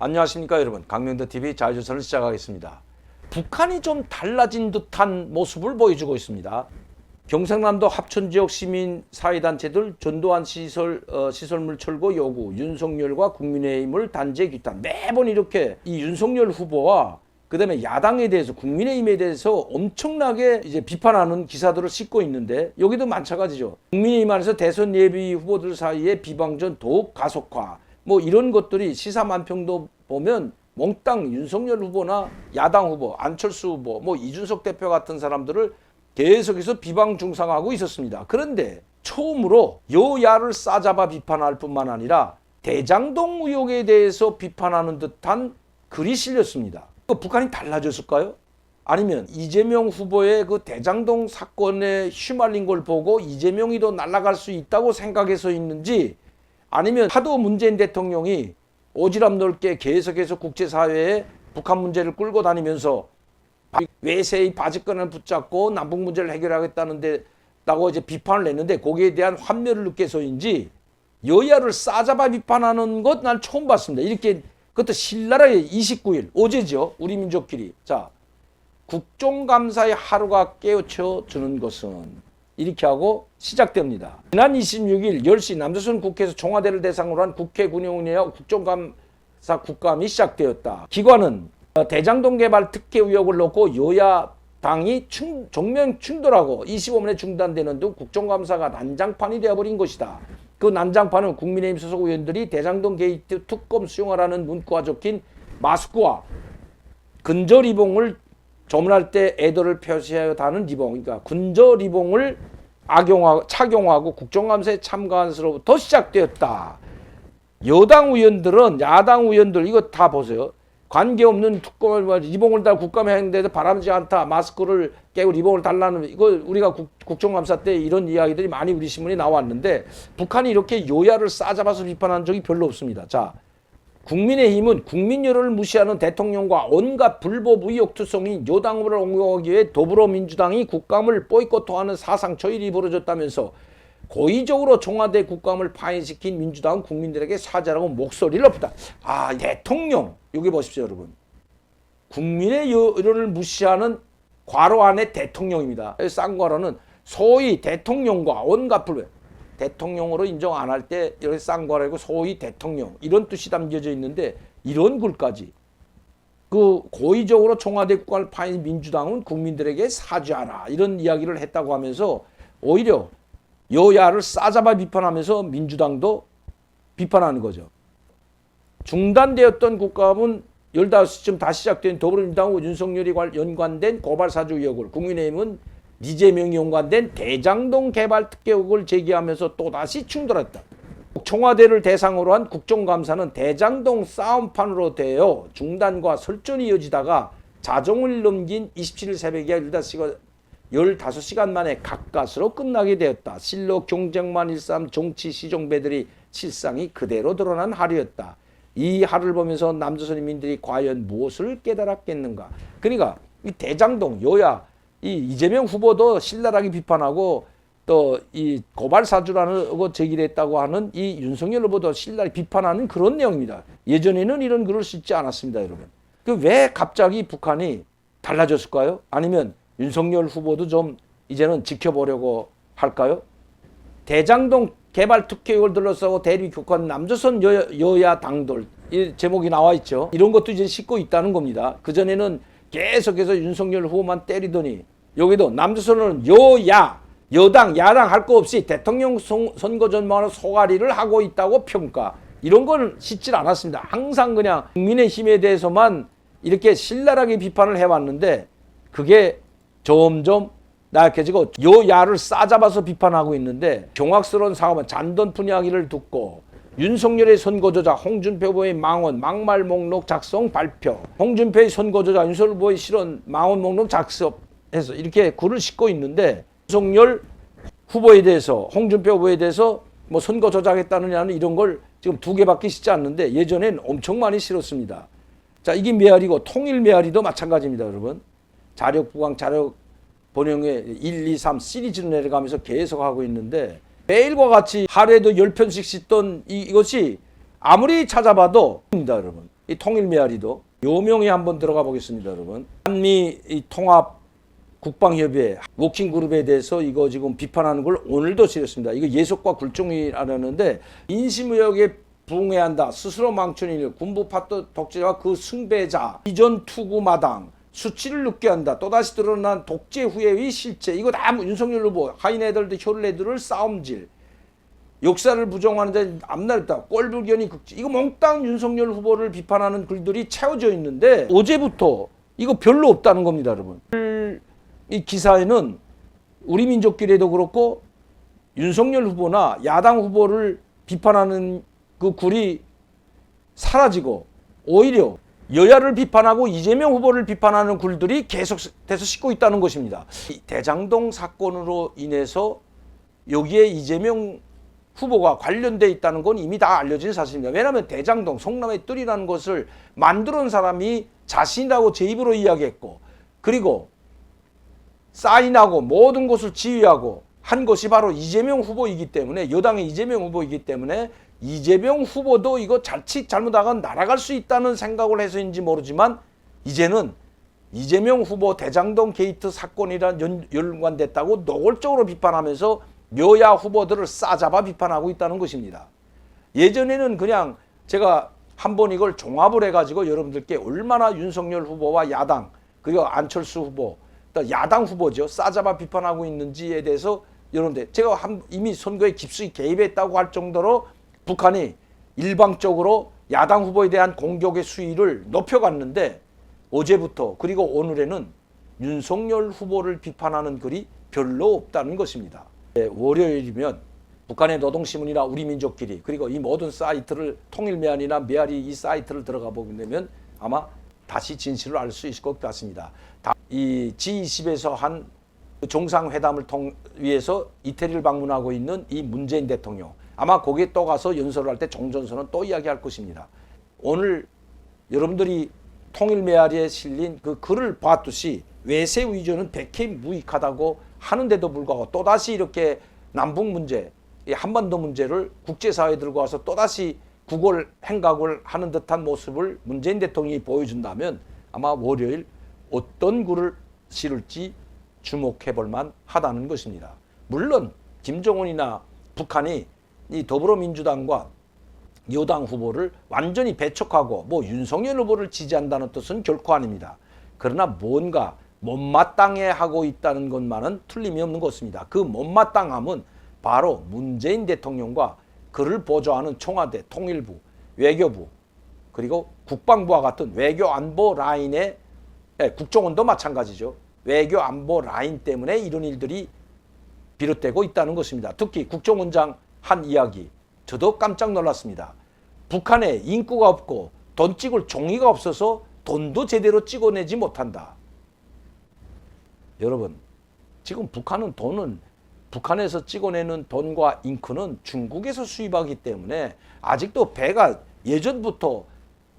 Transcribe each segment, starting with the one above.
안녕하십니까 여러분, 강명도TV 자유조선을 시작하겠습니다. 북한이 좀 달라진 듯한 모습을 보여주고 있습니다. 경상남도 합천지역 시민사회단체들 전두환 시설물 철거 요구, 윤석열과 국민의힘을 단죄 규탄. 매번 이렇게 이 윤석열 후보와 그 다음에 야당에 대해서, 국민의힘에 대해서 엄청나게 이제 비판하는 기사들을 싣고 있는데, 여기도 마찬가지죠. 국민의힘 안에서 대선 예비 후보들 사이에 비방전 더욱 가속화, 뭐 이런 것들이 시사만평도 보면 몽땅 윤석열 후보나 야당 후보, 안철수 후보, 뭐 이준석 대표 같은 사람들을 계속해서 비방 중상하고 있었습니다. 그런데 처음으로 여야를 싸잡아 비판할 뿐만 아니라 대장동 의혹에 대해서 비판하는 듯한 글이 실렸습니다. 북한이 달라졌을까요? 아니면 이재명 후보의 그 대장동 사건에 휘말린 걸 보고 이재명이 더 날아갈 수 있다고 생각해서 있는지, 아니면 하도 문재인 대통령이 오지랖 넓게 계속해서 국제사회에 북한 문제를 끌고 다니면서 외세의 바지권을 붙잡고 남북 문제를 해결하겠다는데 라고 이제 비판을 냈는데, 거기에 대한 환멸을 느껴서인지 여야를 싸잡아 비판하는 것 난 처음 봤습니다. 이렇게, 그것도 신랄하게 29일 어제죠. 우리 민족끼리. 자, 국정감사의 하루가 깨우쳐 주는 것은, 이렇게 하고 시작됩니다. 지난 26일 10시 남조선 국회에서 청와대를 대상으로 한 국회 군의원회와 국정감사 국감이 시작되었다. 기관은 대장동 개발 특혜 의혹을 놓고 여야 당이 정면 충돌하고 25분에 중단되는 등 국정감사가 난장판이 되어버린 것이다. 그 난장판은 국민의힘 소속 의원들이 대장동 게이트 특검 수용하라는 문구가 적힌 마스크와 근저 리봉을 조문할 때 애도를 표시하여 다는 리봉, 그러니까 근저 리봉을 착용하고 국정감사에 참가한 수로부터 시작되었다. 여당 의원들은, 야당 의원들 이거 다 보세요. 관계없는 특검을 리봉을 달고 국감에 했는데도 바람직하지 않다. 마스크를 깨고 리봉을 달라는, 이거 우리가 국정감사 때 이런 이야기들이 많이 우리 신문에 나왔는데, 북한이 이렇게 여야를 싸잡아서 비판한 적이 별로 없습니다. 자, 국민의힘은 국민 여론을 무시하는 대통령과 온갖 불법 의혹투성인 여당 후보를 옹호하기 위해 더불어민주당이 국감을 보이콧하는 사상 초일이 벌어졌다면서 고의적으로 청와대 국감을 파행시킨 민주당은 국민들에게 사죄라고 목소리를 높였다. 아, 대통령, 여기 보십시오 여러분. 국민의 여론을 무시하는 괄호 안에 대통령입니다. 쌍괄호는 소위 대통령과 온갖 불법, 대통령으로 인정 안 할 때 이렇게 쌍괄호고 소위 대통령, 이런 뜻이 담겨져 있는데, 이런 글까지 그 고의적으로 청와대 국감을 파행신 민주당은 국민들에게 사죄하라, 이런 이야기를 했다고 하면서 오히려 여야를 싸잡아 비판하면서 민주당도 비판하는 거죠. 중단되었던 국감은 15시쯤 다시 시작된 더불어민주당과 윤석열이 연관된 고발 사주 의혹을, 국민의힘은 이재명이 연관된 대장동 개발 특혜 의혹을 제기하면서 또다시 충돌했다. 청와대를 대상으로 한 국정감사는 대장동 싸움판으로 되어 중단과 설전이 이어지다가 자정을 넘긴 27일 새벽에 15시간 만에 가까스로 끝나게 되었다. 실로 경쟁만 일삼 정치 시종배들이 실상이 그대로 드러난 하루였다. 이 하루를 보면서 남조선 인민들이 과연 무엇을 깨달았겠는가. 그러니까 이 대장동 여야, 이 이재명 후보도 신랄하게 비판하고, 또 이 고발 사주라는 거 제기를 했다고 하는 이 윤석열 후보도 신랄하게 비판하는 그런 내용입니다. 예전에는 이런 글을 쓰지 않았습니다, 여러분. 그 왜 갑자기 북한이 달라졌을까요? 아니면 윤석열 후보도 좀 이제는 지켜보려고 할까요? 대장동 개발 특혜 의혹을 둘러싸고 대립 격한 남조선 여야 당들, 이 제목이 나와 있죠. 이런 것도 이제 싣고 있다는 겁니다. 그전에는 계속해서 윤석열 후보만 때리더니, 여기도 남조선은 여야, 여당, 야당 할 거 없이 대통령 선거 전망으로 소가리를 하고 있다고 평가. 이런 건 싣질 않았습니다. 항상 그냥 국민의힘에 대해서만 이렇게 신랄하게 비판을 해왔는데, 그게 점점 나약해지고 여야를 싸잡아서 비판하고 있는데, 경악스러운 상황은 잔돈 이야기를 듣고 윤석열의 선거조작, 홍준표 후보의 망언, 막말 목록 작성 발표, 홍준표의 선거조작, 윤석열 후보의 실언, 망언 목록 작성해서 이렇게 글을 싣고 있는데, 윤석열 후보에 대해서, 홍준표 후보에 대해서 뭐 선거 조작했다느냐는 이런 걸 지금 2개밖에 싣지 않는데, 예전엔 엄청 많이 실었습니다. 자, 이게 메아리고, 통일 메아리도 마찬가지입니다, 여러분. 자력 부강, 자력 번영의 1, 2, 3 시리즈로 내려가면서 계속 하고 있는데, 매일과 같이 하루에도 10편씩 씻던 이것이 아무리 찾아봐도 입니다, 여러분. 이 통일 메아리도 요명에 한번 들어가 보겠습니다, 여러분. 한미 이 통합 국방협의회 워킹그룹에 대해서 이거 지금 비판하는 걸 오늘도 지렸습니다. 이거 예속과 굴종이라는데 인신무역에 부응해야 스스로 망천일 군부 파트 독재와 그 승배자 이전 투구 마당 수치를 느껴야 한다. 또다시 드러난 독재 후회의 실체. 이거 다 윤석열 후보 하인 애들도 혈 애들을 싸움질 역사를 부정하는데 앞날있다. 꼴불견이 극지. 이거 몽땅 윤석열 후보를 비판하는 글들이 채워져 있는데 어제부터 이거 별로 없다는 겁니다, 여러분. 이 기사에는 우리 민족끼리도 그렇고 윤석열 후보나 야당 후보를 비판하는 그 글이 사라지고 오히려 여야를 비판하고 이재명 후보를 비판하는 글들이 계속돼서 싣고 있다는 것입니다. 이 대장동 사건으로 인해서 여기에 이재명 후보가 관련돼 있다는 건 이미 다 알려진 사실입니다. 왜냐하면 대장동 성남의 뜰이라는 것을 만들어 온 사람이 자신이라고 제 입으로 이야기했고 그리고 사인하고 모든 것을 지휘하고 한 것이 바로 이재명 후보이기 때문에 여당의 이재명 후보이기 때문에 이재명 후보도 이거 자칫 잘못하면 날아갈 수 있다는 생각을 해서인지 모르지만 이제는 이재명 후보 대장동 게이트 사건이랑 연관됐다고 노골적으로 비판하면서 여야 후보들을 싸잡아 비판하고 있다는 것입니다. 예전에는 그냥 제가 한번 이걸 종합을 해가지고 여러분들께 얼마나 윤석열 후보와 야당 그리고 안철수 후보 또 야당 후보죠 싸잡아 비판하고 있는지에 대해서 여러분들 제가 이미 선거에 깊숙이 개입했다고 할 정도로 북한이 일방적으로 야당 후보에 대한 공격의 수위를 높여갔는데 어제부터 그리고 오늘에는 윤석열 후보를 비판하는 글이 별로 없다는 것입니다. 월요일이면 북한의 노동신문이나 우리민족끼리 그리고 이 모든 사이트를 통일메아리나 메아리 이 사이트를 들어가 보게 되면 아마 다시 진실을 알 수 있을 것 같습니다. 이 G20에서 한 정상회담을 위해서 이태리를 방문하고 있는 이 문재인 대통령 아마 거기에 또 가서 연설을 할 때 종전선언 또 이야기할 것입니다. 오늘 여러분들이 통일메아리에 실린 그 글을 봤듯이 외세 위조는 백해 무익하다고 하는데도 불구하고 또다시 이렇게 남북 문제, 한반도 문제를 국제사회에 들고 와서 또다시 국월 행각을 하는 듯한 모습을 문재인 대통령이 보여준다면 아마 월요일 어떤 글을 실을지 주목해 볼만 하다는 것입니다. 물론 김정은이나 북한이 이 더불어민주당과 여당 후보를 완전히 배척하고 뭐 윤석열 후보를 지지한다는 뜻은 결코 아닙니다. 그러나 뭔가 못마땅해 하고 있다는 것만은 틀림이 없는 것입니다. 그 못마땅함은 바로 문재인 대통령과 그를 보좌하는 청와대, 통일부, 외교부 그리고 국방부와 같은 외교안보 라인의 국정원도 마찬가지죠. 외교안보 라인 때문에 이런 일들이 비롯되고 있다는 것입니다. 특히 국정원장 한 이야기 저도 깜짝 놀랐습니다. 북한에 인구가 없고 돈 찍을 종이가 없어서 돈도 제대로 찍어내지 못한다. 여러분 지금 북한에서 찍어내는 돈과 잉크는 중국에서 수입하기 때문에 아직도 배가 예전부터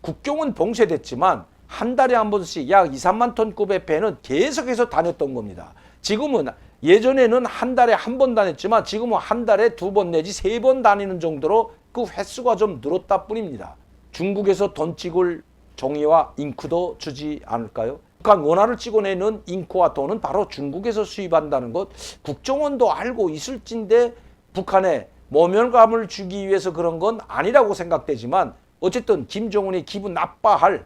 국경은 봉쇄됐지만 한 달에 한 번씩 약 2, 3만 톤급의 배는 계속해서 다녔던 겁니다. 지금은 예전에는 한 달에 한 번 다녔지만 지금은 한 달에 2번 내지 3번 다니는 정도로 그 횟수가 좀 늘었다 뿐입니다. 중국에서 돈 찍을 종이와 잉크도 주지 않을까요? 북한 원화를 찍어내는 잉크와 돈은 바로 중국에서 수입한다는 것 국정원도 알고 있을진데 북한에 모멸감을 주기 위해서 그런 건 아니라고 생각되지만 어쨌든 김정은이 기분 나빠할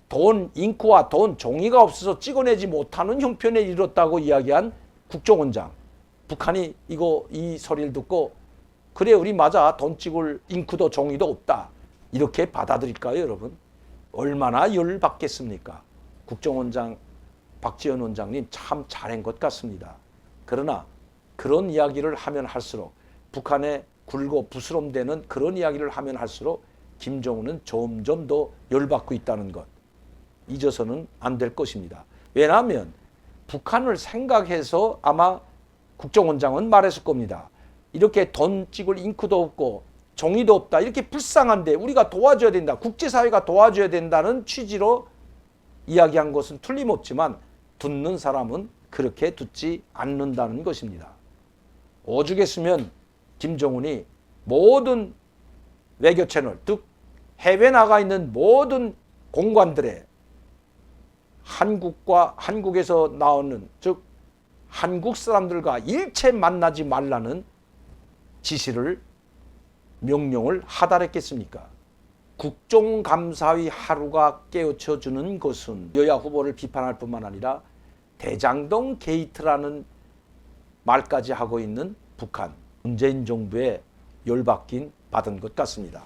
돈 잉크와 돈 종이가 없어서 찍어내지 못하는 형편에 이르렀다고 이야기한 국정원장 북한이 이 소리를 듣고 그래 우리 맞아 돈 찍을 잉크도 종이도 없다 이렇게 받아들일까요 여러분? 얼마나 열받겠습니까? 국정원장 박지원 원장님 참 잘한 것 같습니다. 그러나 그런 이야기를 하면 할수록 북한에 굴고 부스럼되는 그런 이야기를 하면 할수록 김정은은 점점 더 열받고 있다는 것 잊어서는 안 될 것입니다. 왜냐하면 북한을 생각해서 아마 국정원장은 말했을 겁니다. 이렇게 돈 찍을 잉크도 없고 종이도 없다. 이렇게 불쌍한데 우리가 도와줘야 된다. 국제사회가 도와줘야 된다는 취지로 이야기한 것은 틀림없지만 듣는 사람은 그렇게 듣지 않는다는 것입니다. 오죽했으면 김정은이 모든 외교 채널, 즉 해외 나가 있는 모든 공관들의 한국에서 나오는, 즉 한국 사람들과 일체 만나지 말라는 지시를, 명령을 하달했겠습니까? 국정감사의 하루가 깨우쳐주는 것은 여야 후보를 비판할 뿐만 아니라 대장동 게이트라는 말까지 하고 있는 북한, 문재인 정부에 열받긴 받은 것 같습니다.